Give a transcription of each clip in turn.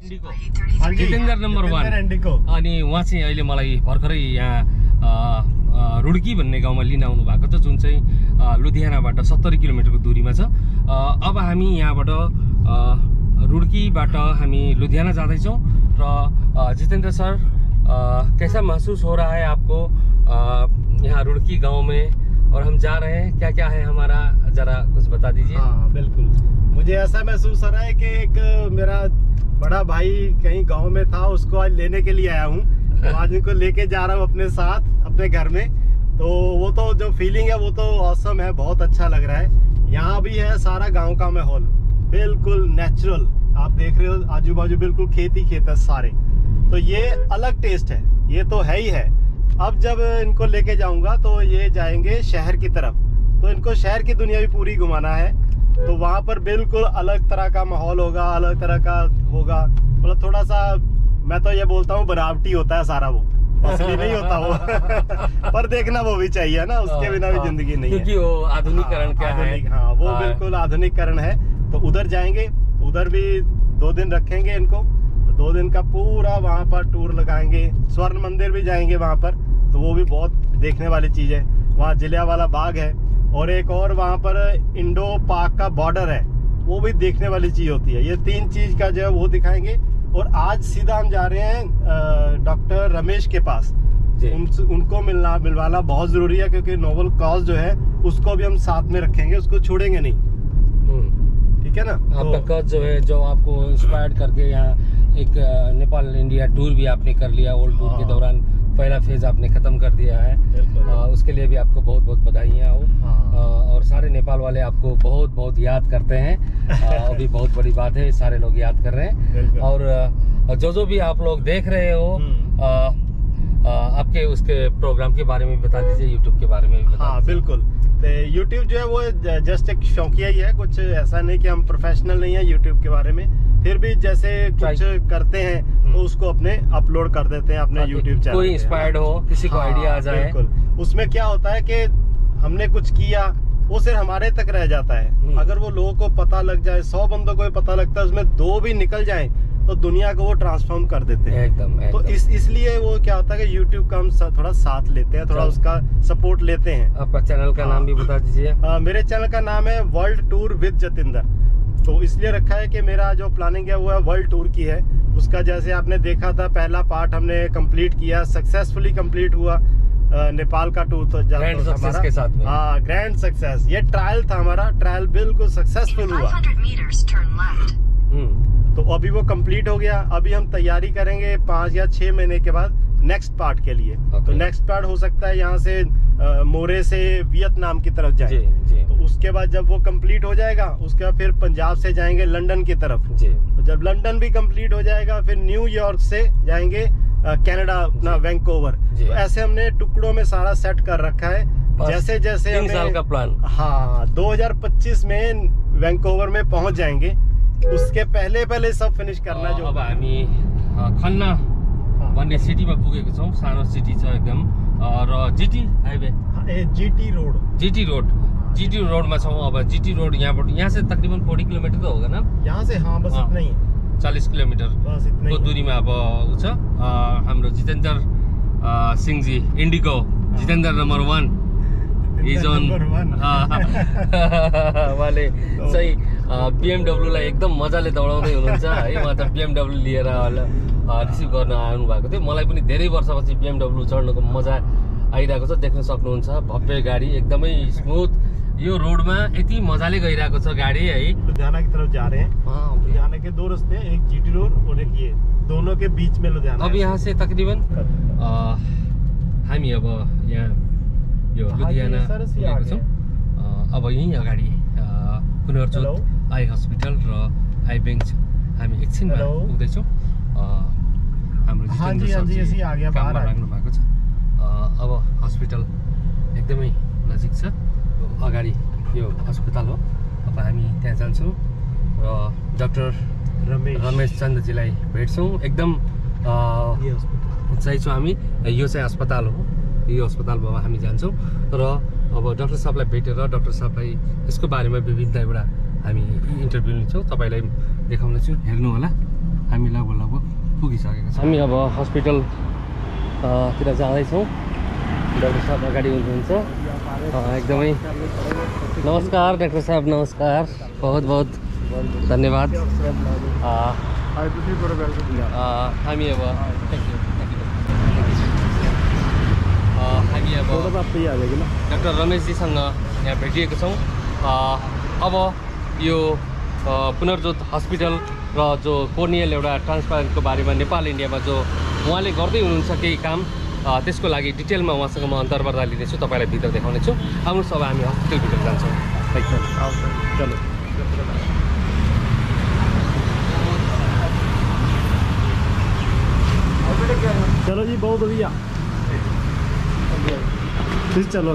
Jitendra number 1 अनि उहाँ चाहिँ अहिले मलाई भर्खरै यहाँ रुड्की भन्ने गाउँमा लिन आउनु भएको छ, जुन चाहिँ लुधियानाबाट 70 किलोमिटरको दूरीमा छ। अब हामी यहाँबाट रुड्कीबाट हामी लुधियाना जाँदैछौँ र जितेन्द्र सर कैसा महसूस हो रहा है आपको यहाँ रुड़की गांव में और हम जा रहे हैं, क्या क्या है हमारा, जरा कुछ बता दीजिए। हाँ बिल्कुल, मुझे ऐसा महसूस हो रहा है कि एक मेरा बड़ा भाई कहीं गांव में था, उसको आज लेने के लिए आया हूँ, तो आज उनको लेके जा रहा हूँ अपने साथ अपने घर में। तो वो तो जो फीलिंग है वो तो ऑसम है, बहुत अच्छा लग रहा है। यहाँ भी है सारा गाँव का माहौल बिल्कुल नेचुरल, आप देख रहे हो आजू बाजू बिल्कुल खेत ही खेत है सारे, तो ये अलग टेस्ट है, ये तो है ही है। अब जब इनको लेके जाऊंगा तो ये जाएंगे शहर की तरफ, तो इनको शहर की दुनिया भी पूरी घुमाना है, तो वहाँ पर बिल्कुल अलग तरह का माहौल होगा, अलग तरह का होगा, मतलब थोड़ा सा मैं तो ये बोलता हूँ बनावटी होता है सारा, वो असली नहीं होता वो पर देखना वो भी चाहिए ना, उसके बिना भी जिंदगी नहीं है, क्योंकि वो आधुनिकरण क्या है। हाँ वो बिल्कुल आधुनिकरण है। तो उधर जाएंगे, उधर भी 2 दिन रखेंगे इनको, 2 दिन का पूरा वहाँ पर टूर लगाएंगे। स्वर्ण मंदिर भी जाएंगे वहाँ पर, तो वो भी बहुत देखने वाली चीज है। वहाँ जलियांवाला बाग है, और एक और वहाँ पर इंडो पाक का बॉर्डर है, वो भी देखने वाली चीज होती है। ये 3 चीज का जो है वो दिखाएंगे। और आज सीधा हम जा रहे हैं डॉक्टर रमेश के पास, उनको मिलवाना बहुत जरूरी है, क्योंकि नोबल कॉज जो है उसको भी हम साथ में रखेंगे, उसको छोड़ेंगे नहीं, ठीक है ना। आपका कॉज जो है, जो आपको इंस्पायर्ड करके यहाँ एक नेपाल इंडिया टूर भी आपने कर लिया, ओल्ड टूर के दौरान पहला फेज आपने खत्म कर दिया है, उसके लिए भी आपको बहुत बहुत बधाइयाँ हो। और सारे नेपाल वाले आपको बहुत बहुत याद करते हैं, अभी बहुत बड़ी बात है, सारे लोग याद कर रहे हैं। और जो भी आप लोग देख रहे हो, आपके उसके प्रोग्राम के बारे में बता दीजिए, यूट्यूब के बारे में भी बता दीजिए। बिल्कुल, तो यूट्यूब जो है वो जस्ट एक शौकिया ही है, कुछ ऐसा नहीं कि हम प्रोफेशनल नहीं है यूट्यूब के बारे में, फिर भी जैसे कुछ करते हैं तो उसको अपने अपलोड कर देते हैं अपने यूट्यूब चैनल। कोई इंस्पायर्ड हो, किसी को आइडिया आ जाए, बिल्कुल। उसमें क्या होता है कि हमने कुछ किया, वो सिर्फ हमारे तक रह जाता है। अगर वो लोगों को पता लग जाए, 100 बंदों को पता लगता है, उसमें 2 भी निकल जाए तो दुनिया को वो ट्रांसफॉर्म कर देते हैं एकदम। तो इसलिए वो क्या होता है कि यूट्यूब का हम थोड़ा साथ लेते हैं, थोड़ा उसका सपोर्ट लेते हैं। आपका चैनल का नाम भी बता दीजिए। मेरे चैनल का नाम है वर्ल्ड टूर विद जतिंदर, तो इसलिए रखा है कि मेरा जो प्लानिंग है वो है वर्ल्ड टूर की है। उसका जैसे आपने देखा था, पहला पार्ट हमने कंप्लीट किया, सक्सेसफुली कंप्लीट हुआ। नेपाल का टूर तो ग्रैंड सक्सेस के साथ में। हाँ ग्रैंड सक्सेस, ये ट्रायल था हमारा, ट्रायल बिल्कुल सक्सेसफुल हुआ। तो अभी वो कंप्लीट हो गया। अभी हम तैयारी करेंगे 5 या 6 महीने के बाद नेक्स्ट पार्ट के लिए। तो नेक्स्ट पार्ट हो सकता है यहाँ से मोरे से वियतनाम की तरफ जाए। तो उसके बाद जब वो कंप्लीट हो जाएगा, उसके बाद फिर पंजाब से जाएंगे लंदन की तरफ। तो जब लंदन भी कंप्लीट हो जाएगा, फिर न्यूयॉर्क से जाएंगे कनाडा, अपना वैंकूवर। तो ऐसे हमने टुकड़ों में सारा सेट कर रखा है, जैसे जैसे 3 साल का प्लान। हाँ 2025 में वैंकूवर में पहुंच जाएंगे, उसके पहले सब फिनिश करना। जो अब हामी खन्ना भन्ने सिटीमा पुगेको छौँ, सानो सिटी छ एकदम, र जीटी हाईवे, जीटी रोडमा छौँ। अब जीटी रोड यहाँ से तकरीबन 40 किलोमीटर तो होगा ना यहाँ से। हाँ बस इतना ही, 40 किलोमीटर को दूरीमा अब ऊ छ हाम्रो जितेन्द्र सिंहजी, IndiGo Jitendra number 1 is on. उहाँले चाहिँ BMW लाई एकदम मजाले दौडाउँदै हुनुहुन्छ है। उहाँ त BMW लिएर रिसिभ गर्न आउनु भएको थियो। मलाई पनि धेरै वर्षपछि BMW चढ्नुको मजा आइरहेको छ, देख्न सक्नुहुन्छ। भव्य गाडी, एकदमै स्मुथ, यो रोडमा यति मजाले गइरहेको छ गाडी है। लुधियाना की तरफ जा रहे हैं। लुधियाना के 2 रास्ते हैं, एक जीटी रोड और एक ये, दोनों के बीच में लुधियाना। अब यहाँ से तकरीबन हामी अब यहाँ यो लुधियाना पुगेको छौँ। अब यहीँ अगाडि पुनर्जोत आई हस्पिटल र आई बेङ्क हामी एकछिनमा पुग्दैछौँ। हाम्रो काममा लाग्नु भएको छ। अब हस्पिटल एकदमै नजिक छ, अगाडि यो अस्पताल हो। अब हामी त्यहाँ जान्छौँ र डाक्टर रमेश चन्द्रजीलाई भेट्छौँ। एकदम चाहिँ छौँ हामी, यो चाहिँ अस्पताल हो, यो अस्पतालमा हामी जान्छौँ र अब डाक्टर साहबलाई भेटेर डाक्टर साहबलाई यसको बारेमा विभिन्न एउटा हामी इन्टरभ्यू लिन्छौँ, तपाईँलाई देखाउनेछु, हेर्नु होला। हामी लगभग पुगिसकेका छौँ। हामी अब हस्पिटल तिर जाँदैछौँ। डाक्टर साहब अगाडि हुनुहुन्छ एकदमै। नमस्कार डाक्टर साहब, नमस्कार, बहुत बहुत धन्यवाद। हामी अब डाक्टर रमेशजीसँग यहाँ भेटिएको छौँ। अब यो पुनर्जोत हस्पिटल र जो कोर्नियल एउटा ट्रान्सप्लान्टको बारेमा नेपाल इन्डियामा जो उहाँले गर्दै हुनुहुन्छ केही काम, त्यसको लागि डिटेलमा उहाँसँग म अन्तर्वार्ता लिनेछु, तपाईँलाई भित्र देखाउनेछु। आउनुहोस् अब हामी हस्पिटलभित्र जान्छौँ। चलो चलो जी, बहुत बढ़िया। फिर चलो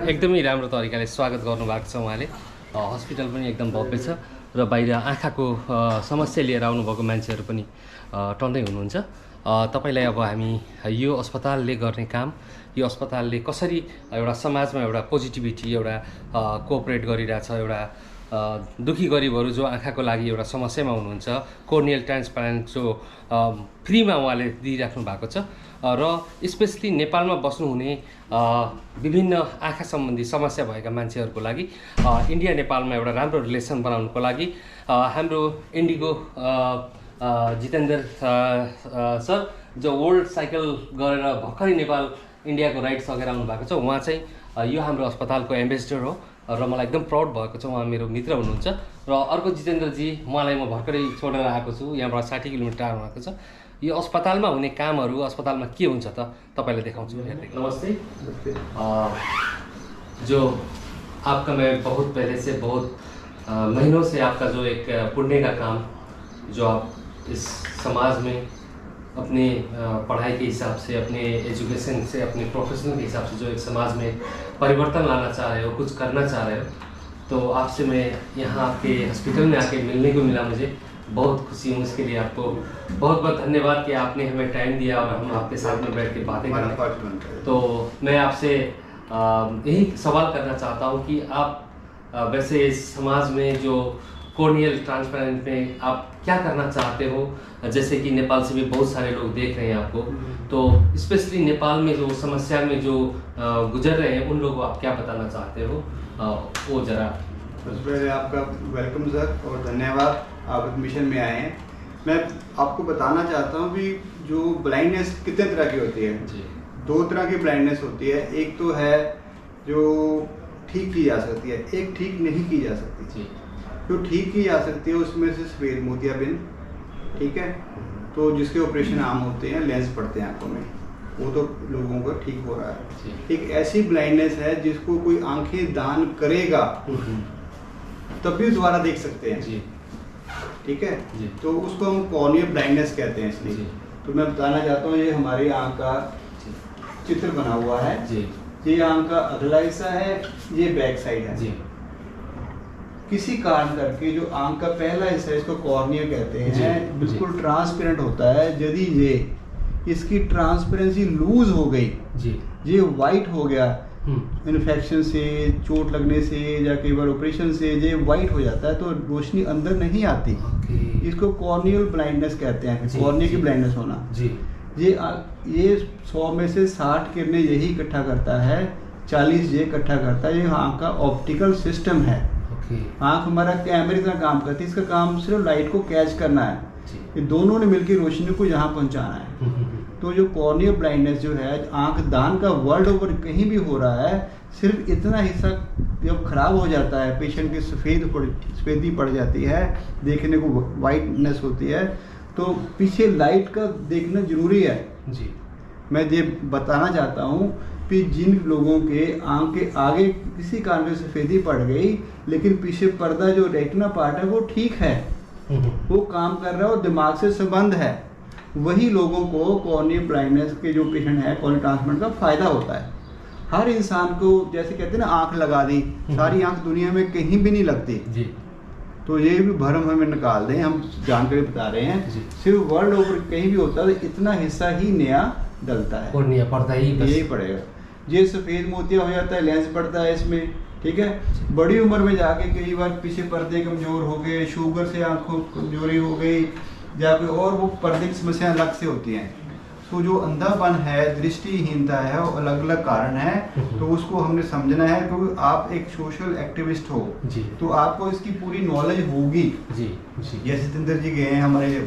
एकदमै राम्रो तरिकाले स्वागत गर्नुभएको छ उहाँले। हस्पिटल पनि एकदम भव्य छ र बाहिर आँखाको समस्या लिएर आउनुभएको मान्छेहरू पनि टन्नै हुनुहुन्छ। तपाईँलाई अब हामी यो अस्पतालले गर्ने काम, यो अस्पतालले कसरी एउटा समाजमा एउटा पोजिटिभिटी एउटा कोअपरेट गरिरहेछ, एउटा दुखी गरिबहरू जो आँखाको लागि एउटा समस्यामा हुनुहुन्छ, कोर्नियल ट्रान्सप्लान्ट जो फ्रीमा उहाँले दिइराख्नु भएको छ र स्पेसली नेपालमा बस्नुहुने विभिन्न आँखा सम्बन्धी समस्या भएका मान्छेहरूको लागि इन्डिया नेपालमा एउटा राम्रो रिलेसन बनाउनुको लागि हाम्रो इन्डिगो जितेन्द्र सर जो वर्ल्ड साइकल गरेर भर्खरै नेपाल इन्डियाको राइड सकेर आउनु भएको छ, उहाँ चाहिँ यो हाम्रो अस्पतालको एम्बेसडर हो र मलाई एकदम प्राउड भएको छ। उहाँ मेरो मित्र हुनुहुन्छ। र अर्को जितेन्द्रजी, उहाँलाई म भर्खरै छोडेर आएको छु, यहाँबाट 60 किलोमिटर टाढा आएको छ। यो अस्पतालमा हुने कामहरू अस्पतालमा के हुन्छ त तपाईँलाई देखाउँछु। नमस्ते। जो आपका मैं बहुत पहले से बहुत महीनों से आपका जो एक पुण्य का काम जो आप इस समाज में अपने पढ़ाई के हिसाब से, अपने एजुकेशन से, अपने प्रोफेशनल के हिसाब से जो एक समाज में परिवर्तन लाना चाह रहे हो, कुछ करना चाह रहे हो, तो आपसे मैं यहाँ आपके हॉस्पिटल में आके मिलने को मिला। मुझे बहुत खुशी हूँ, इसके लिए आपको बहुत बहुत धन्यवाद कि आपने हमें टाइम दिया और हम आपके साथ में बैठ के बातें करें। तो मैं आपसे यही सवाल करना चाहता हूँ कि आप वैसे इस समाज में जो कोर्नियल ट्रांसप्लांट में आप क्या करना चाहते हो, जैसे कि नेपाल से भी बहुत सारे लोग देख रहे हैं आपको, तो स्पेशली नेपाल में जो समस्या में जो गुजर रहे हैं उन लोगों को आप क्या बताना चाहते हो, वो जरा। सबसे पहले आपका वेलकम सर और धन्यवाद, आप मिशन में आए हैं। मैं आपको बताना चाहता हूँ कि जो ब्लाइंडनेस कितने तरह की होती है। जी। 2 तरह की ब्लाइंडनेस होती है, एक तो है जो ठीक की जा सकती है, एक ठीक नहीं की जा सकती। जी। जो ठीक की जा सकती है उसमें से सफ़ेद मोतियाबिंद, ठीक है, तो जिसके ऑपरेशन आम होते हैं, लेंस पड़ते हैं आंखों में, वो तो लोगों को ठीक हो रहा है। एक ऐसी ब्लाइंडनेस है जिसको कोई आंखें दान करेगा तब भी दोबारा देख सकते हैं। जी। ठीक है जी। तो उसको हम कॉर्नियल ब्लाइंडनेस कहते हैं इसलिए। तो मैं बताना चाहता हूँ, ये हमारी आंख का चित्र बना हुआ है। जी। ये आंख का अगला हिस्सा है, ये बैक साइड है। जी। किसी कारण करके जो आंख का पहला हिस्सा है इसको कॉर्निया कहते हैं, बिल्कुल ट्रांसपेरेंट होता है। यदि ये इसकी ट्रांसपेरेंसी लूज हो गई, जी, ये वाइट हो गया इन्फेक्शन से, चोट लगने से या कई बार ऑपरेशन से ये वाइट हो जाता है, तो रोशनी अंदर नहीं आती। इसको कॉर्नियल ब्लाइंडनेस कहते हैं, कॉर्निया की ब्लाइंडनेस होना। जी। ये 100 में से 60 किरणें यही इकट्ठा करता है, 40 ये इकट्ठा करता है। ये आँख का ऑप्टिकल सिस्टम है। आँख हमारा कैमरे का काम करती है, इसका काम सिर्फ लाइट को कैच करना है। ये दोनों ने मिलकर रोशनी को यहाँ पहुँचाना है। तो जो कॉर्नियल ब्लाइंडनेस जो है, आँख दान का वर्ल्ड ओवर कहीं भी हो रहा है, सिर्फ इतना हिस्सा जब खराब हो जाता है, पेशेंट की सफ़ेदी पड़ जाती है, देखने को वाइटनेस होती है, तो पीछे लाइट का देखना जरूरी है। जी। मैं ये बताना चाहता हूँ कि जिन लोगों के आंख के आगे किसी कारण से सफेदी पड़ गई लेकिन पीछे पर्दा जो रेटिना पार्ट है वो ठीक है, वो काम कर रहा है और दिमाग से संबंध है, वही लोगों को कॉर्नियल ब्लाइंडनेस के जो पेशेंट है कॉर्नियल ट्रांसप्लांट का फायदा होता है। हर इंसान को जैसे कहते हैं ना आंख लगा दी, सारी आंख दुनिया में कहीं भी नहीं लगती जी। तो ये भी भरम हमें निकाल दें, हम जानकारी बता रहे हैं, सिर्फ वर्ल्ड ओवर कहीं भी होता है तो इतना हिस्सा ही नया डलता है, कॉर्निया पड़ता ही यही पड़ेगा। ये सफ़ेद मोतिया हो जाता है, लेंस पड़ता है इसमें, ठीक है। बड़ी उम्र में जाके कई बार पीछे पर्दे कमज़ोर हो गए, शुगर से आंखों कमजोरी हो गई या कोई और वो पर्दे की समस्या अलग से होती हैं। तो जो अंधापन है, दृष्टिहीनता है, वो अलग अलग कारण है, तो उसको हमने समझना है। क्योंकि आप एक सोशल एक्टिविस्ट हो जी, तो आपको इसकी पूरी नॉलेज होगी जी। जैसे जितेंद्र जी गए हैं हमारे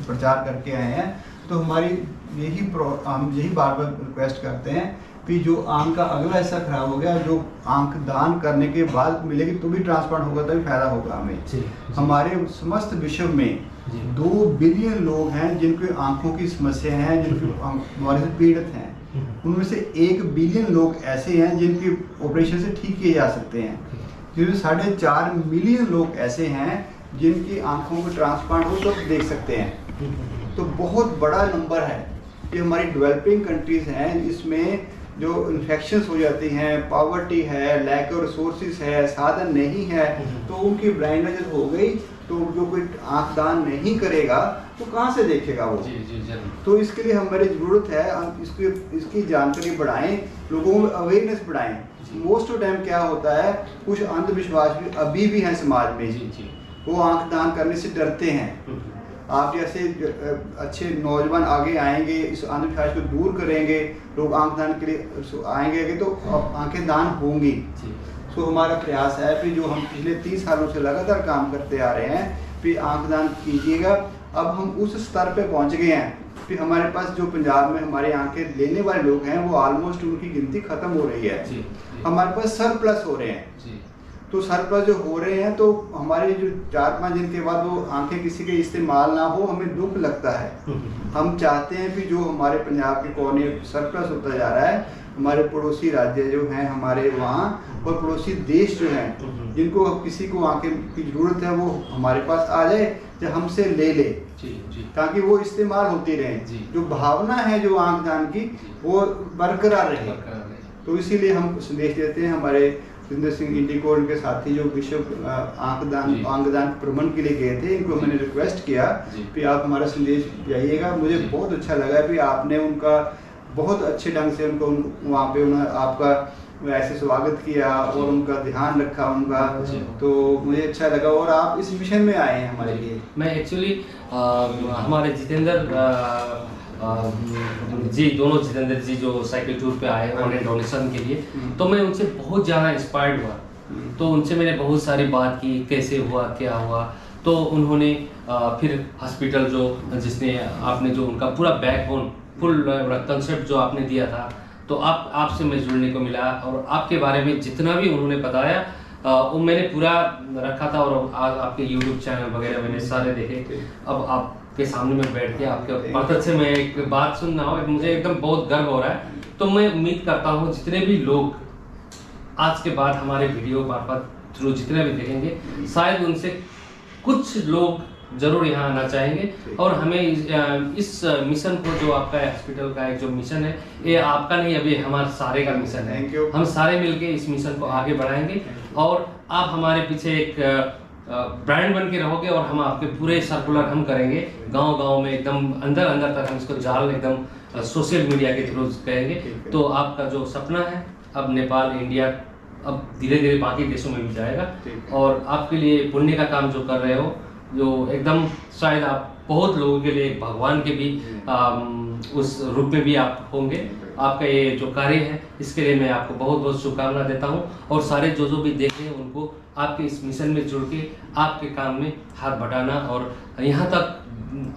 प्रचार करके आए हैं, तो हमारी हम यही बार बार रिक्वेस्ट करते हैं कि जो आंख का अगला हिस्सा खराब हो गया, जो आंख दान करने के बाद मिलेगी तो भी ट्रांसप्लांट होगा तभी फायदा होगा हमें जी। हमारे समस्त विश्व में 2 बिलियन लोग हैं जिनके आंखों की समस्या है, जिनकी बीमारी से पीड़ित हैं। उनमें से 1 बिलियन लोग ऐसे हैं जिनके ऑपरेशन से ठीक किए जा सकते हैं, जिसमें 4.5 मिलियन लोग ऐसे हैं जिनकी आंखों को ट्रांसप्लांट हो तो देख सकते हैं। तो बहुत बड़ा नंबर है। ये हमारी डेवलपिंग कंट्रीज हैं, इसमें जो इन्फेक्शंस हो जाती हैं, पॉवर्टी है, लैक ऑफ रिसोर्सेज है, साधन नहीं है, तो उनकी ब्लाइंडनेस हो गई, तो जो कोई आंख दान नहीं करेगा तो कहाँ से देखेगा वो जी। तो इसके लिए हमारी ज़रूरत है हम इसकी जानकारी बढ़ाएं, लोगों में अवेयरनेस बढ़ाएं। मोस्ट ऑफ टाइम क्या होता है, कुछ अंधविश्वास भी अभी भी हैं समाज में जी। वो आंख दान करने से डरते हैं। आप जैसे अच्छे नौजवान आगे आएंगे, इस अंधविश्वास को दूर करेंगे, लोग आंख दान के लिए आएंगे तो आंखें दान होंगी। तो हमारा प्रयास है कि जो हम पिछले 30 सालों से लगातार काम करते आ रहे हैं कि आंख दान कीजिएगा। अब हम उस स्तर पे पहुंच गए हैं कि हमारे पास जो पंजाब में हमारे आंखें लेने वाले लोग हैं वो ऑलमोस्ट उनकी गिनती खत्म हो रही है। हमारे पास सरप्लस हो रहे हैं। तो सरप्लस जो हो रहे हैं तो हमारे जो 4-5 दिन के बाद वो आंखें किसी के इस्तेमाल ना हो, हमें दुख लगता है। हम चाहते हैं कि जो हमारे पंजाब के कोने सरप्लस होता जा रहा है, हमारे पड़ोसी राज्य जो हैं हमारे वहाँ और पड़ोसी देश जो हैं जिनको किसी को आंखें की ज़रूरत है वो हमारे पास आ जाए या हमसे ले ले ताकि वो इस्तेमाल होती रहे। जो भावना है जो आंख दान की वो बरकरार रहे। तो इसीलिए हम संदेश देते हैं हमारे जितेंद्र सिंह इंडिको के साथी जो विश्व अंगदान भ्रमण के लिए गए थे, इनको मैंने रिक्वेस्ट किया कि आप हमारा संदेश जाइएगा। मुझे बहुत अच्छा लगा कि आपने उनका बहुत अच्छे ढंग से उनको वहाँ पे आपका ऐसे स्वागत किया और उनका ध्यान रखा उनका, तो मुझे अच्छा लगा। और आप इस मिशन में आए हैं हमारे लिए। मैं एक्चुअली हमारे जितेंद्र जी, दोनों जितेंद्र जी जो साइकिल टूर पे आए उन्होंने डोनेशन के लिए, तो मैं उनसे बहुत ज़्यादा इंस्पायर्ड हुआ। तो उनसे मैंने बहुत सारी बात की, कैसे हुआ क्या हुआ। तो उन्होंने फिर हॉस्पिटल जो जिसने आपने जो उनका पूरा बैकबोन फुल कंसेप्ट जो आपने दिया था, तो आपसे मैं जुड़ने को मिला और आपके बारे में जितना भी उन्होंने बताया वो मैंने पूरा रखा था। और आज आपके YouTube चैनल वगैरह मैंने सारे देखे। अब आपके सामने में बैठ के आपके मदद से मैं एक बात सुन रहा हूँ, मुझे एकदम बहुत गर्व हो रहा है। तो मैं उम्मीद करता हूँ जितने भी लोग आज के बाद हमारे वीडियो मार्फत थ्रू जितने भी देखेंगे, शायद उनसे कुछ लोग जरूर यहाँ आना चाहेंगे। और हमें इस मिशन को जो आपका हॉस्पिटल का एक जो मिशन है, ये आपका नहीं, अभी हमारे सारे का मिशन है। हम सारे मिलके इस मिशन को आगे बढ़ाएंगे और आप हमारे पीछे एक ब्रांड बन के रहोगे और हम आपके पूरे सर्कुलर हम करेंगे गांव-गांव में, एकदम अंदर तक हम इसको जाल एकदम सोशल मीडिया के थ्रू करेंगे। तो आपका जो सपना है अब नेपाल, इंडिया, अब धीरे धीरे बाकी देशों में भी जाएगा। और आपके लिए पुण्य का काम जो कर रहे हो, जो एकदम शायद आप बहुत लोगों के लिए भगवान के भी उस रूप में भी आप होंगे। आपका ये जो कार्य है इसके लिए मैं आपको बहुत बहुत शुभकामना देता हूँ। और सारे जो भी देख रहे हैं उनको आपके इस मिशन में जुड़ के आपके काम में हाथ बटाना और यहाँ तक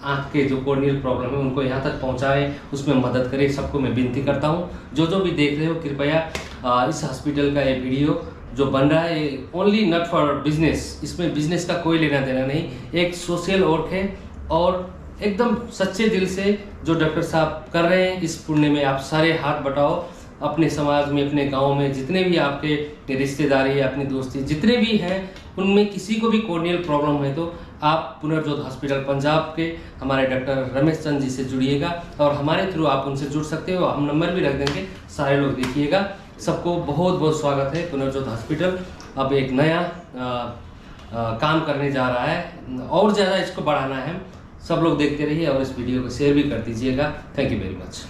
आँख के जो कॉर्नियल प्रॉब्लम है उनको यहाँ तक पहुँचाए, उसमें मदद करें, सबको मैं विनती करता हूँ। जो भी देख रहे हो कृपया इस हॉस्पिटल का ये वीडियो जो बन रहा है ओनली नॉट फॉर बिजनेस, इसमें बिजनेस का कोई लेना देना नहीं, एक सोशल वर्क है और एकदम सच्चे दिल से जो डॉक्टर साहब कर रहे हैं इस पुण्य में आप सारे हाथ बटाओ अपने समाज में, अपने गांव में जितने भी आपके रिश्तेदारी, अपनी दोस्ती जितने भी हैं, उनमें किसी को भी कॉर्नियल प्रॉब्लम है तो आप पुनर्जोत हॉस्पिटल पंजाब के हमारे डॉक्टर रमेश चंद जी से जुड़िएगा और हमारे थ्रू आप उनसे जुड़ सकते हो। हम नंबर भी रख देंगे, सारे लोग देखिएगा। सबको बहुत बहुत स्वागत है। पुनर्जोत हॉस्पिटल अब एक नया काम करने जा रहा है और ज़्यादा इसको बढ़ाना है। सब लोग देखते रहिए और इस वीडियो को शेयर भी कर दीजिएगा। Thank you very much.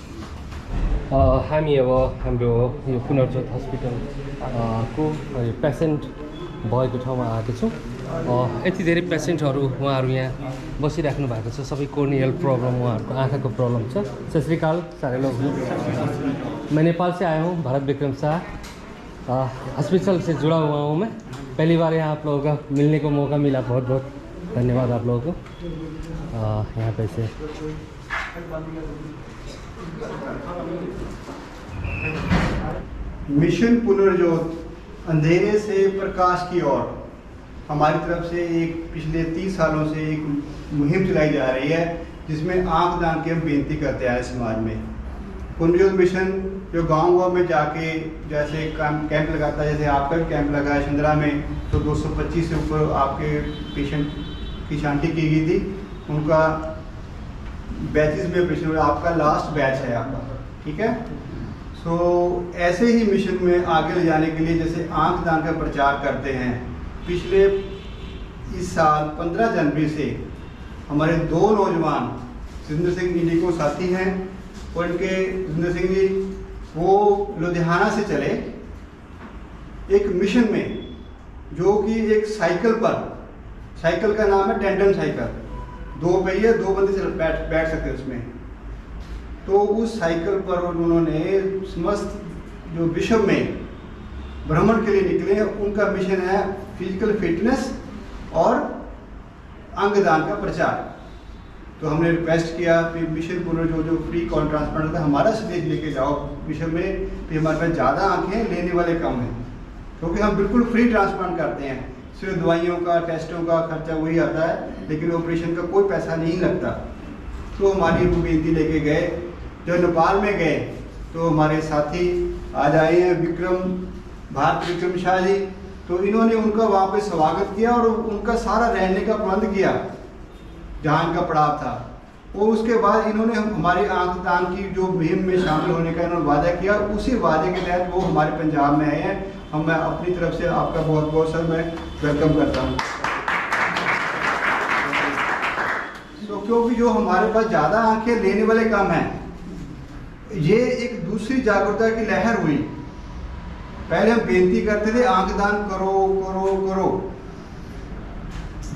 हामी अब हाम्रो यो पुनर्जोत हस्पिटल को पेसेन्ट भएको ठाउँमा आएको छौँ। यति धेरै पेसेन्टहरू उहाँहरू यहाँ बसिराख्नु भएको छ। सबै कोर्नियल प्रॉब्लम, उहाँहरूको आँखाको प्रॉब्लम छ। सत श्री अकाल सारे लोग। मैं नेपाल से आया हूँ, भारत विक्रम शाह हॉस्पिटल से जुड़ा हुआ हूँ मैं। पहली बार यहाँ आप लोगों का मिलने को मौका मिला, बहुत बहुत धन्यवाद आप लोगों को। यहाँ पे से मिशन पुनर्जोत अंधेरे से प्रकाश की ओर हमारी तरफ से एक पिछले 30 सालों से एक मुहिम चलाई जा रही है, जिसमें आंख दान की हम बेनती करते हैं समाज में। पुनर्जोत मिशन जो गांव में जाके जैसे कैंप लगाता है, जैसे आपका भी कैंप लगा है शिंदरा में, तो 225 से ऊपर आपके पेशेंट की शांति की गई थी। उनका बैचेस में ऑपरेशन, आपका लास्ट बैच है आपका, ठीक है। सो ऐसे ही मिशन में आगे ले जाने के लिए जैसे आंख दान का प्रचार करते हैं, पिछले इस साल 15 जनवरी से हमारे 2 नौजवान जितेंद्र सिंह जी को साथी हैं और इनके जितेंद्र सिंह जी वो लुधियाना से चले एक मिशन में, जो कि एक साइकिल पर, साइकिल का नाम है टेंडम साइकिल, 2 पहिए 2 बंदे बैठ सकते उसमें। तो उस साइकिल पर उन्होंने समस्त जो विश्व में भ्रमण के लिए निकले। उनका मिशन है फिजिकल फिटनेस और अंगदान का प्रचार। तो हमने रिक्वेस्ट किया कि मिशन पुनर्जोत जो फ्री कॉर्न ट्रांसप्लांट था, हमारा संदेश लेके जाओ विश्व में कि हमारे पास ज़्यादा आंखें, लेने वाले कम हैं, क्योंकि हम बिल्कुल फ्री ट्रांसप्लांट करते हैं। सिर्फ दवाइयों का, टेस्टों का खर्चा वही आता है, लेकिन ऑपरेशन का कोई पैसा नहीं लगता। तो हमारी वो बेनती लेके गए। जब नेपाल में गए तो हमारे साथी आज आए हैं भारत विक्रम शाह जी, तो इन्होंने उनका वहाँ पे स्वागत किया और उनका सारा रहने का प्रबंध किया जहाँ इनका पड़ाव था। और उसके बाद इन्होंने हमारे आंख दान की जो मुहिम में शामिल होने का इन्होंने वादा किया। उसी वादे के तहत वो हमारे पंजाब में आए हैं। मैं अपनी तरफ से आपका बहुत बहुत सर मैं वेलकम करता हूँ। तो क्योंकि जो हमारे पास ज़्यादा आंखें, लेने वाले कम हैं, ये एक दूसरी जागरूकता की लहर हुई। पहले हम बेनती करते थे आंख दान करो करो करो,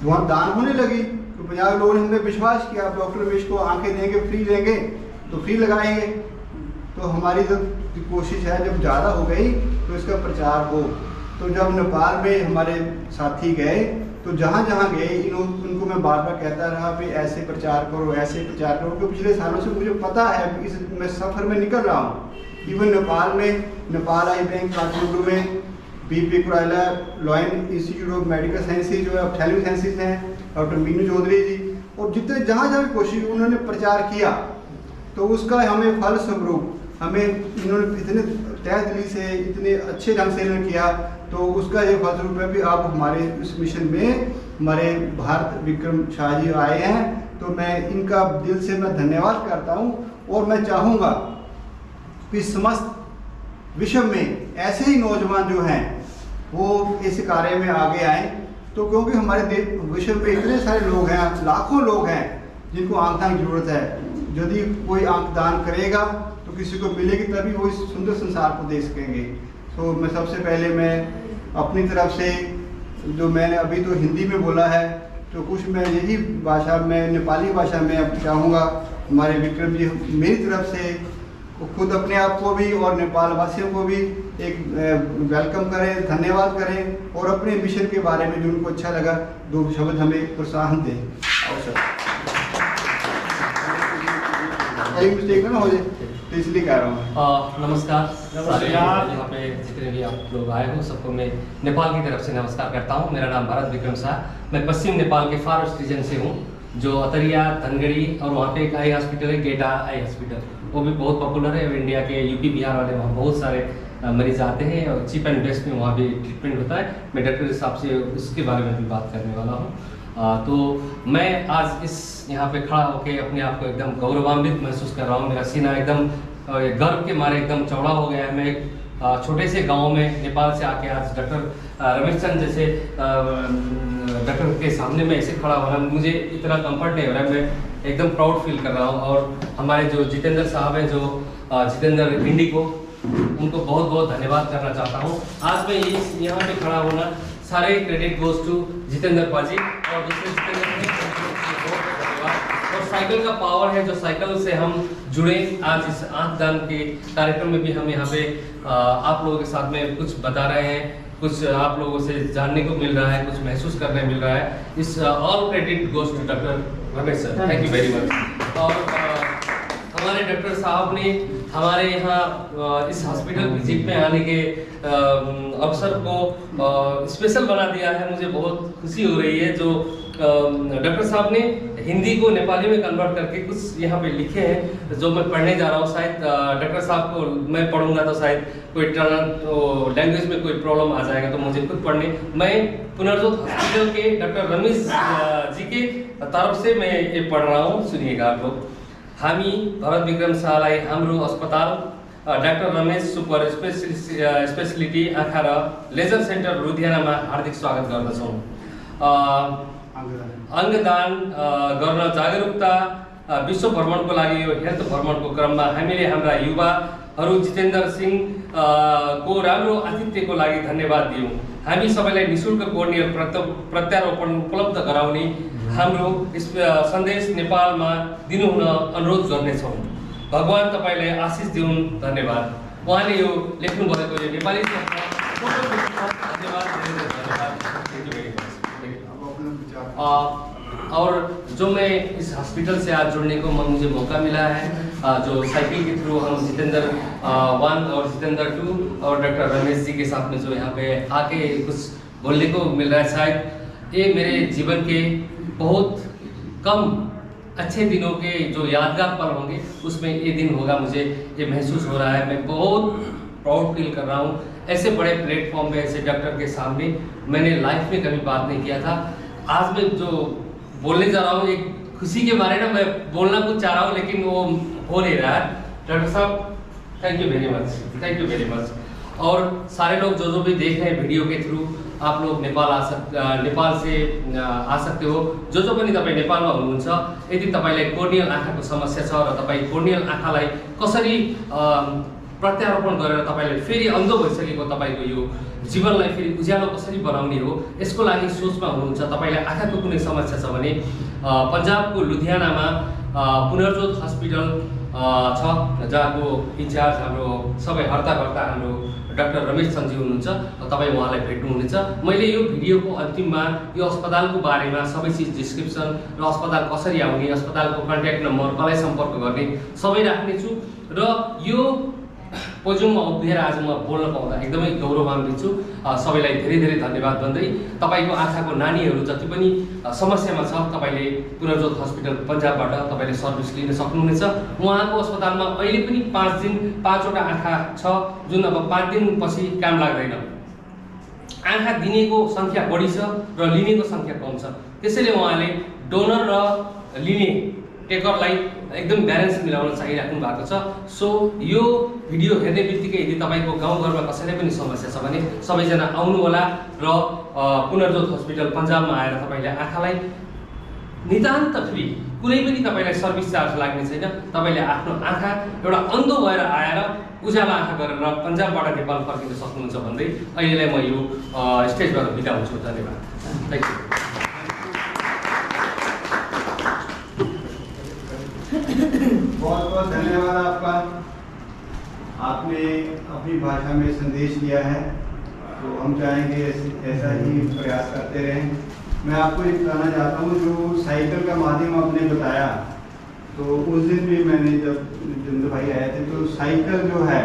वहाँ दान होने लगी तो 50 लोगों ने हमने विश्वास किया, डॉक्टर रमेश को आंखें देंगे, फ्री देंगे तो फ्री लगाएंगे। तो हमारी जो कोशिश है, जब ज़्यादा हो गई तो इसका प्रचार हो। तो जब नेपाल में हमारे साथी गए तो जहाँ जहाँ गए उनको मैं बार बार कहता रहा कि ऐसे प्रचार करो, ऐसे प्रचार करो, क्योंकि पिछले सालों से मुझे पता है इस मैं सफ़र में निकल रहा हूँ। इवन नेपाल में, नेपाल आई बैंक काठमांडू में BP Koirala lion institute of medical sciences जो है ऑप्थेल्मिक साइंसेज हैं, डॉक्टर मीनू चौधरी जी, और जितने जहाँ जहाँ भी कोशिश उन्होंने प्रचार किया, तो उसका हमें फल स्वरूप हमें इन्होंने इतने तय दिली से, इतने अच्छे ढंग से इन्होंने किया, तो उसका ये फल स्वरूप है भी आप हमारे इस मिशन में हमारे भारत विक्रम शाह जी आए हैं। तो मैं इनका दिल से मैं धन्यवाद करता हूँ और मैं चाहूँगा कि समस्त विश्व में ऐसे ही नौजवान जो हैं वो इस कार्य में आगे आएँ। तो क्योंकि हमारे देश विश्व में इतने सारे लोग हैं, लाखों लोग हैं जिनको आंख दान की जरूरत है। यदि कोई आंख दान करेगा तो किसी को मिलेगी, तभी वो इस सुंदर संसार को देख सकेंगे। तो मैं सबसे पहले मैं अपनी तरफ से, जो मैंने अभी तो हिंदी में बोला है, तो कुछ मैं यही भाषा में, नेपाली भाषा में अब चाहूँगा हमारे विक्रम जी मेरी तरफ से खुद अपने आप को भी और नेपाल वासियों को भी एक वेलकम करें, धन्यवाद करें और अपने मिशन के बारे में जो उनको अच्छा लगा 2 शब्द हमें प्रोत्साहन दें। मिस्टेक ना हो जाए तो इसलिए कह रहा हूँ। नमस्कार यहाँ पे जितने भी आप लोग आए हो सबको मैं नेपाल की तरफ से नमस्कार करता हूँ। मेरा नाम भारत विक्रम शाह, मैं पश्चिम नेपाल के फॉरेस्ट रीजन से हूँ जो अतरिया, धनगढ़ी और वहाँ पे एक आई हॉस्पिटल है, गेटा आई हॉस्पिटल, वो भी बहुत पॉपुलर है। इंडिया के यूपी बिहार वाले वहाँ बहुत सारे मरीज आते हैं और चीप एंड बेस्ट में वहाँ भी ट्रीटमेंट होता है। मैं डॉक्टर साहब से उसके बारे में भी बात करने वाला हूँ। तो मैं आज इस यहाँ पे खड़ा होकर अपने आप को एकदम गौरवान्वित महसूस कर रहा हूँ। मेरा सीना एकदम गर्व के मारे एकदम चौड़ा हो गया है। मैं एक छोटे से गांव में नेपाल से आके आज डॉक्टर रमेश चंद जैसे डॉक्टर के सामने में ऐसे खड़ा हो रहा, मुझे इतना कंफर्ट नहीं हो रहा है। मैं एकदम प्राउड फील कर रहा हूँ। और हमारे जो जितेंद्र साहब हैं, जो जितेंद्र इंडिको, उनको बहुत बहुत धन्यवाद करना चाहता हूँ। आज मैं यहाँ पे खड़ा होना, सारे क्रेडिट गोज टू जितेंद्र पाजी और दूसरे जितेंद्र और साइकिल का पावर है, जो साइकिल से हम जुड़े। आज इस आंख दान के कार्यक्रम में भी हम यहाँ पे आप लोगों के साथ में कुछ बता रहे हैं, कुछ आप लोगों से जानने को मिल रहा है, कुछ महसूस करने मिल रहा है। इस all credit goes to doctor Ramesh sir, thank you very much. और हमारे डॉक्टर साहब ने हमारे यहाँ इस हॉस्पिटल विजिट में आने के अवसर को स्पेशल बना दिया है। मुझे बहुत खुशी हो रही है। जो डॉक्टर साहब ने हिंदी को नेपाली में कन्वर्ट करके कुछ यहाँ पे लिखे हैं, जो मैं पढ़ने जा रहा हूँ। शायद डॉक्टर साहब को मैं पढ़ूंगा तो शायद कोई लैंग्वेज में कोई प्रॉब्लम आ जाएगा, तो मुझे खुद पढ़ने। मैं पुनर्जोत हॉस्पिटल के डॉक्टर रमेश जी के तरफ से मैं ये पढ़ रहा हूँ, सुनिएगा आप लोग। हामी भरत विक्रम शाहलाई हाम्रो अस्पताल डाक्टर रमेश सुपर स्पेशलिटी आँखा र लेजर सेन्टर लुधियानामा हार्दिक स्वागत गर्दछौँ। अङ्गदान गर्न जागरुकता विश्व भ्रमणको लागि यो हेल्थ भ्रमणको क्रममा हामीले हाम्रा युवाहरू जितेन्द्र सिंह को राम्रो आतिथ्यको लागि धन्यवाद दियौँ। हामी सबैलाई निःशुल्क कोर्नियल प्रत्यारोपण उपलब्ध गराउने हाम्रो सन्देश नेपालमा दिनुहुन अनुरोध गर्नेछौँ। भगवान तपाईँलाई आशिष दिउन्, धन्यवाद। उहाँले यो लेख्नु भएको यो नेपाली और जो मैं इस हॉस्पिटल से आज जुड़ने को मुझे मौका मिला है, जो साइकिल के थ्रू हम जितेंद्र 1 और जितेंद्र 2 और डॉक्टर रमेश जी के साथ में जो यहाँ पे आके कुछ बोलने को मिल रहा है, शायद ये मेरे जीवन के बहुत कम अच्छे दिनों के जो यादगार पल होंगे उसमें ये दिन होगा। मुझे ये महसूस हो रहा है। मैं बहुत प्राउड फील कर रहा हूँ। ऐसे बड़े प्लेटफॉर्म पे, ऐसे डॉक्टर के सामने मैंने लाइफ में कभी बात नहीं किया था। आज मैं जो बोलने जा रहा हूँ, एक खुशी के बारे में मैं बोलना कुछ चाह रहा हूँ, लेकिन वो हो नहीं रहा है। डॉक्टर साहब, thank you very much, thank you very much. और सारे लोग जो भी देख रहे हैं वीडियो के थ्रू, आप लोग नेपाल से आ सकते हो। जो पनि तपाईँ नेपालमा हुनुहुन्छ, यदि तपाईँलाई कोर्नियल आँखाको समस्या छ र तपाईँ कोर्नियल आँखालाई कसरी प्रत्यारोपण गरेर तपाईँले फेरि अन्धो भइसकेको तपाईँको यो जीवनलाई फेरि उज्यालो कसरी बनाउने हो, यसको लागि सोचमा हुनुहुन्छ, तपाईँलाई आँखाको कुनै समस्या छ भने पन्जाबको लुधियानामा पुनर्जोत हस्पिटल छ, जहाँको इन्चार्ज हाम्रो सबै हर्ताकर्ता हाम्रो डाक्टर रमेश चन्दजी हुनुहुन्छ। तपाईँ उहाँलाई भेट्नुहुनेछ। मैले यो भिडियोको अन्तिममा यो अस्पतालको बारेमा सबै चिज डिस्क्रिप्सन र अस्पताल कसरी आउने, अस्पतालको कन्ट्याक्ट नम्बर, कसलाई सम्पर्क गर्ने सबै राख्नेछु। र यो पोजियममा उभिएर आज म बोल्न पाउँदा एकदमै गौरवान्वित छु। सबैलाई धेरै धेरै धन्यवाद भन्दै, तपाईँको आँखाको नानीहरू जति पनि समस्यामा छ, तपाईँले पुनर्जोत हस्पिटल पन्जाबबाट तपाईँले सर्भिस लिन सक्नुहुनेछ। उहाँको अस्पतालमा अहिले पनि 5 वटा आँखा छ, जुन अब 5 दिनपछि काम लाग्दैन। आँखा दिनेको सङ्ख्या बढी छ र लिनेको सङ्ख्या कम छ। त्यसैले उहाँले डोनर र लिने टेकरलाई एकदम ब्यालेन्स मिलाउन चाहिराख्नु भएको छ। सो यो भिडियो हेर्ने बित्तिकै यदि तपाईँको गाउँघरमा कसैलाई पनि समस्या छ भने सबैजना आउनु होला र पुनर्जोत हस्पिटल पन्जाबमा आएर तपाईँले आँखालाई नितान्त फ्री, कुनै पनि तपाईँलाई सर्भिस चार्ज लाग्ने छैन। तपाईँले आफ्नो आँखा एउटा अन्धो भएर आएर उज्यालो आँखा गरेर पन्जाबबाट नेपाल फर्किन सक्नुहुन्छ भन्दै अहिलेलाई म यो स्टेजबाट बिदा हुन्छु। धन्यवाद, थ्याङ्क यू। बहुत बहुत धन्यवाद आपका। आपने अपनी भाषा में संदेश दिया है, तो हम चाहेंगे ऐसा ही प्रयास करते रहें। मैं आपको एक बताना चाहता हूँ, जो साइकिल का माध्यम आपने बताया, तो उस दिन भी मैंने जब जिंदू भाई आए थे, तो साइकिल जो है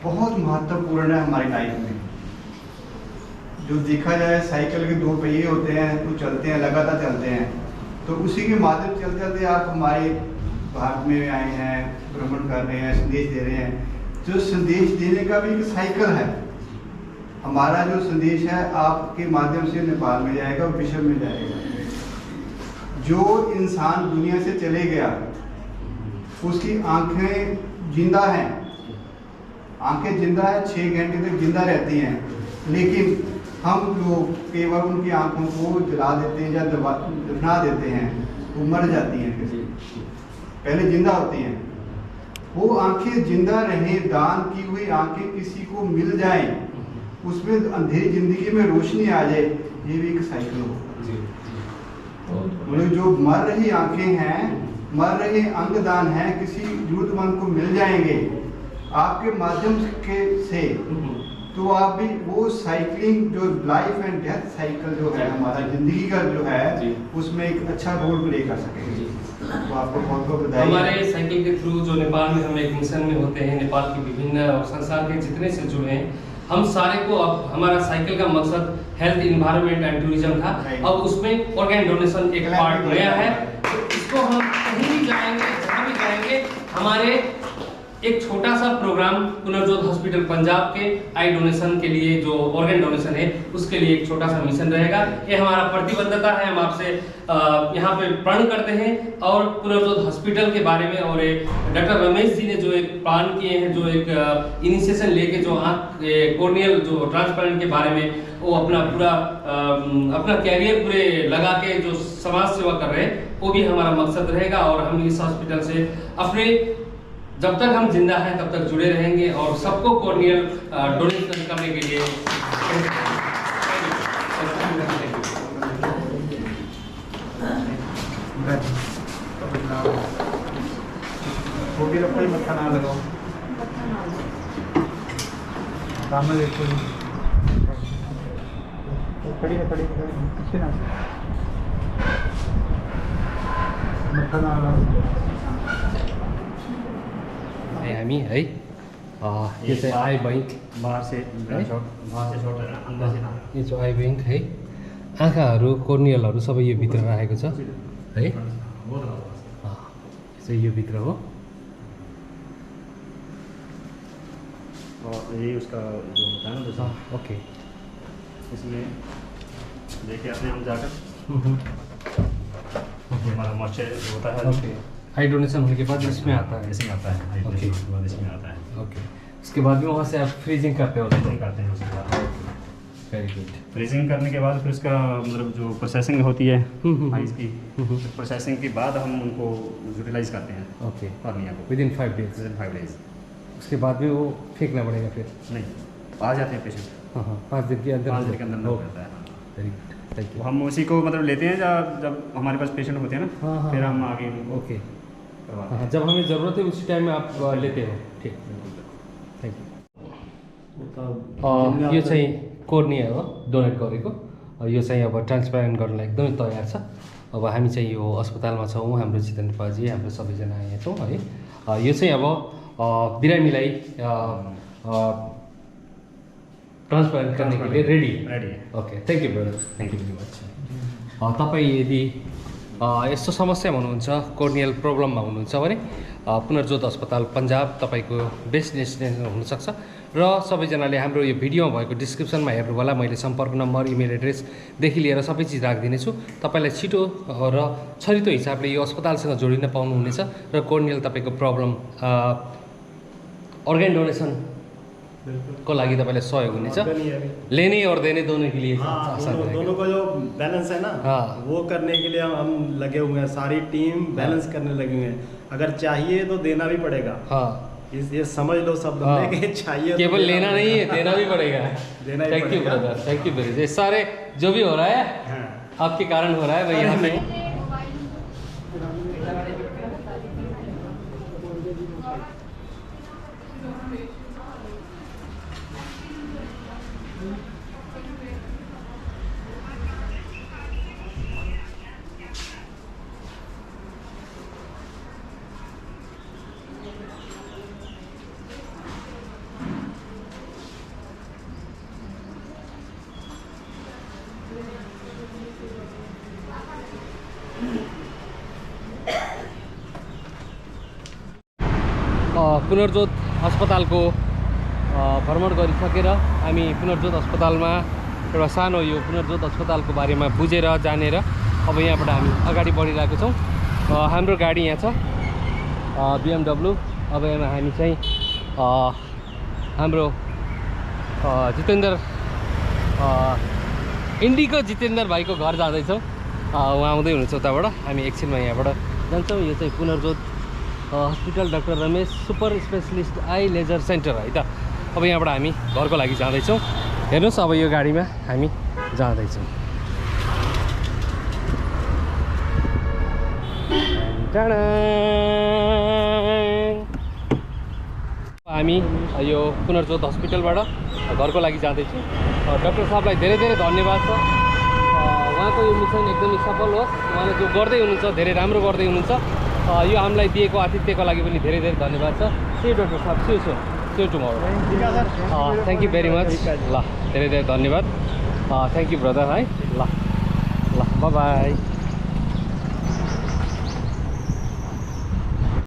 बहुत महत्वपूर्ण है हमारी लाइफ में। जो देखा जाए, साइकिल के 2 पहिए होते हैं, तो चलते हैं, लगातार चलते हैं। तो उसी के माध्यम से चलते चलते आप हमारे भारत में आए हैं, भ्रमण कर रहे हैं, संदेश दे रहे हैं। जो संदेश देने का भी एक साइकिल है। हमारा जो संदेश है आपके माध्यम से नेपाल में जाएगा, विश्व में जाएगा। जो इंसान दुनिया से चले गया उसकी आंखें जिंदा हैं, आंखें जिंदा है, 6 घंटे तक जिंदा रहती हैं, लेकिन हम लोग केवल उनकी आंखों को जला देते हैं या दफना देते हैं, वो मर जाती हैं, पहले जिंदा होती हैं। वो आंखें जिंदा रहें, दान की हुई आंखें किसी को मिल जाएं, उसमें अंधेरी जिंदगी में रोशनी आ जाए, ये भी एक साइकिल हो। मतलब जो मर रही आंखें हैं, मर रहे अंगदान हैं, किसी जरूरतमंद को मिल जाएंगे आपके माध्यम से, तो आप भी वो साइकिलिंग जो लाइफ एंड डेथ साइकिल जो है हमारा जिंदगी का जो है उसमें एक अच्छा रोल प्ले कर सकेंगे। तो आपको बहुत बहुत बधाई। हमारे साइकिल के थ्रू जो नेपाल में हम एक मिशन में होते हैं, नेपाल के विभिन्न और संसार के जितने से जुड़े हैं, हम सारे को अब हमारा साइकिल का मकसद हेल्थ, इन्वायरमेंट एंड टूरिज्म था। अब उसमें ऑर्गन डोनेशन एक पार्ट नया है। तो इसको हम कहीं भी जाएंगे, जहाँ भी जाएंगे, हमारे एक छोटा सा प्रोग्राम पुनर्जोत हॉस्पिटल पंजाब के आई डोनेशन के लिए, जो ऑर्गन डोनेशन है उसके लिए एक छोटा सा मिशन रहेगा। ये हमारा प्रतिबद्धता है। हम आपसे यहाँ पे प्रण करते हैं और पुनर्जोत हॉस्पिटल के बारे में, और डॉक्टर रमेश जी ने जो एक प्लान किए हैं, जो एक इनिशिएशन लेके जो कॉर्नियल जो ट्रांसप्लांट के बारे में वो अपना पूरा अपना कैरियर पूरे लगा के जो समाज सेवा कर रहे हैं, वो भी हमारा मकसद रहेगा। और हम इस हॉस्पिटल से अपने जब तक हम जिंदा हैं तब तक जुड़े रहेंगे और सबको कॉर्नियल डोनेशन करने के लिए मत्था ना लगाओ, सामने देखो, खड़ी है, अच्छी ना मत्था ना लगाओ। हामी है यो चाहिँ आई बैंक, बाहर से यो चाहिँ आई बैंक है। आँखाहरू, कोर्नियलहरू सबै यो भित्र राखेको छ है। चाहिँ यो भित्र हो। और ये उसका जो होता है ना जैसा, ओके, इसमें देखिए अपने हम जाकर हमारा मॉइस्चर होता है। ओके, आई डोनेशन होने के बाद इसमें आता है, इसमें आता है, ओके, उसके बाद इसमें आता है। ओके, उसके बाद भी वहाँ से आप फ्रीजिंग करते हो? फ्रीजिंग करते हैं उसके बाद। Very good. फ्रीजिंग करने के बाद फिर उसका मतलब जो प्रोसेसिंग होती है आइस की, प्रोसेसिंग के बाद हम उनको यूटिलाइज करते हैं। ओके, कॉर्निया को विदिन 5 डेज। Within 5 days. उसके बाद भी वो फेंकना पड़ेगा फिर? नहीं, आ जाते हैं पेशेंट। हाँ हाँ, 5 दिन के अंदर? 5 दिन के अंदर होता है। Very good, thank you. हम उसी को मतलब लेते हैं जब हमारे पास पेशेंट होते हैं ना, हाँ, फिर हम आगे ओके, हाँ, जब हमें ज़रूरत है उसी टाइम में आप लेते हो। ठीक, थ्याङ्क यू। यो चाहिँ कोर्निया हो, डोनेट गरेको। यो चाहिँ अब ट्रान्सप्लान्ट गर्नलाई एकदमै तयार छ। अब हामी चाहिँ यो अस्पतालमा छौँ, हाम्रो जितेन्द्र पाजी, हाम्रो सबैजना यहाँ छौँ है। यो चाहिँ अब बिरामीलाई ट्रान्सप्लान्ट करने के लिए रेडी है। Okay, thank you brother, thank you very much. तपाईँ यदि यस्तो समस्यामा हुनुहुन्छ, कोर्नियल प्रब्लममा हुनुहुन्छ भने पुनर्जोत अस्पताल पन्जाब तपाईँको बेस्ट डेस्टिनेसन हुनसक्छ। र सबैजनाले हाम्रो यो भिडियोमा भएको डिस्क्रिप्सनमा हेर्नु होला, मैले सम्पर्क नम्बर, इमेल एड्रेसदेखि लिएर सबै चिज राखिदिनेछु। तपाईँलाई छिटो र छरितो हिसाबले यो अस्पतालसँग जोडिन पाउनुहुनेछ र कोर्नियल तपाईँको प्रब्लम ऑर्गन डोनेशन को लागि तपाईँलाई सहयोग हुनेछ। लेने और देने दोनों के लिए दोनों को जो बैलेंस है ना, हाँ, वो करने के लिए हम लगे हुए हैं। सारी टीम बैलेंस करने लगी हुई है। अगर चाहिए तो देना भी पड़ेगा। हाँ, ये समझ लो सब कि चाहिए केवल लेना नहीं है, देना भी पड़ेगा। देना ही thank you brother, thank you very much. सारे जो भी हो रहा है आपके कारण हो रहा है भाई। यहाँ पे पुनर्जोत अस्पतालको भ्रमण गरिसकेर हामी पुनर्जोत अस्पतालमा एउटा सानो यो पुनर्जोत अस्पतालको बारेमा बुझेर जानेर अब यहाँबाट हामी अगाडि बढिरहेको छौँ। हाम्रो गाडी यहाँ छ BMW। अब यहाँ हामी चाहिँ हाम्रो जितेन्द्र इन्डीको जितेन्द्र भाइको घर जाँदैछौँ। उहाँ आउँदै हुनुहुन्छ उताबाट। हामी एकछिनमा यहाँबाट जान्छौँ। यो चाहिँ Punarjot hospital doctor Ramesh super specialist eye laser center है त। अब यहाँबाट हामी घरको लागि जाँदैछौँ। हेर्नुहोस् अब यो गाडीमा हामी जाँदैछौँ। हामी यो पुनर्जोत हस्पिटलबाट घरको लागि जाँदैछौँ। डाक्टर साहबलाई धेरै धेरै धन्यवाद छ। उहाँको यो मिसन एकदमै सफल होस्। उहाँले जो गर्दै हुनुहुन्छ धेरै राम्रो गर्दै हुनुहुन्छ। यो हामीलाई दिएको आतिथ्यको लागि पनि धेरै धेरै धन्यवाद छ। सी डाक्टर साहब, see you tomorrow. Thank you very much. ल धेरै धेरै धन्यवाद। थ्याङ्क यू ब्रदर है। ल ल बाई बाई।